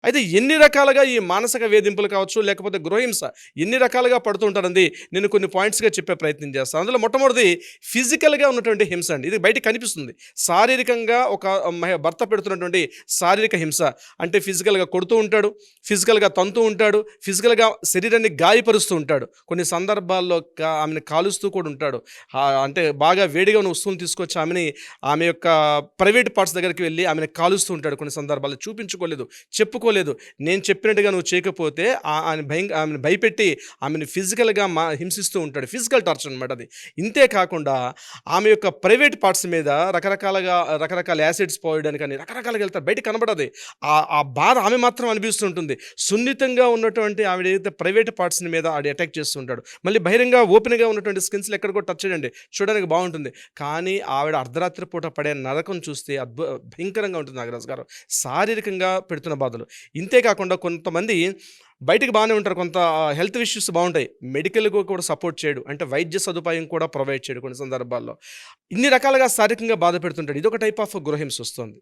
అయితే ఎన్ని రకాలుగా ఈ మానసిక వేధింపులు కావచ్చు, లేకపోతే గృహహింస ఎన్ని రకాలుగా పడుతూ ఉంటారండి. నేను కొన్ని పాయింట్స్‌గా చెప్పే ప్రయత్నం చేస్తాను. అందులో మొట్టమొదటిది ఫిజికల్‌గా ఉన్నటువంటి హింస అండి. ఇది బయటికి కనిపిస్తుంది. శారీరకంగా ఒక భర్త పెడుతున్నటువంటి శారీరక హింస. అంటే ఫిజికల్‌గా కొడుతూ ఉంటాడు, ఫిజికల్‌గా తంతూ ఉంటాడు, ఫిజికల్‌గా శరీరాన్ని గాయపరుస్తూ ఉంటాడు. కొన్ని సందర్భాల్లో ఆమెను కాలుస్తూ కూడా ఉంటాడు. అంటే బాగా వేడిగా ఉన్న వస్తువులు తీసుకొచ్చి ఆమె యొక్క ప్రైవేట్ పార్ట్స్ దగ్గరికి వెళ్లి ఆమెను కాలుస్తూ ఉంటాడు. కొన్ని సందర్భాల్లో చూపించుకోలేదు, చెప్పుకోలేదు. నేను చెప్పినట్టుగా నువ్వు చేయకపోతే ఆమెను భయపెట్టి ఆమెను ఫిజికల్‌గా హింసిస్తూ ఉంటాడు. ఫిజికల్ టార్చర్ అనమాట అది. ఇంతే కాకుండా ఆమె యొక్క ప్రైవేట్ పార్ట్స్ మీద రకరకాల యాసిడ్స్ పోయడానికని రకరకాలుగా వెళ్తారు. బయటకి కనబడది. ఆ బాధ ఆమె మాత్రం అనిపిస్తుంటుంది. సున్నితంగా ఉన్నటువంటి ఆవిడ ఏదైతే ప్రైవేట్ పార్ట్స్ మీద ఆడు అటాక్ చేస్తూ ఉంటాడు. మళ్ళీ బహిరంగ ఓపెన్‌గా ఉన్నటువంటి స్కిన్స్‌లో ఎక్కడ కూడా టచ్ చేయండి. చూడడానికి బావుంటుంది. కానీ ఆవిడ అర్ధరాత్రి పూట పడే నరకం చూస్తే భయంకరంగా ఉంటుంది నాగరాజు గారు. శారీరకంగా పెడుతున్న బాధలు. ఇంతే కాకుండా కొంతమంది బయటికి బాగానే ఉంటారు. కొంత హెల్త్ ఇష్యూస్ బావుంటాయి. మెడికల్‌గా కూడా సపోర్ట్ చేయడు. అంటే వైద్య సదుపాయం కూడా ప్రొవైడ్ చేయడు కొన్ని సందర్భాల్లో. ఇన్ని రకాలుగా శారీరకంగా బాధ పెడుతుంటాడు. ఇదొక టైప్ ఆఫ్ గృహహింస వస్తుంది.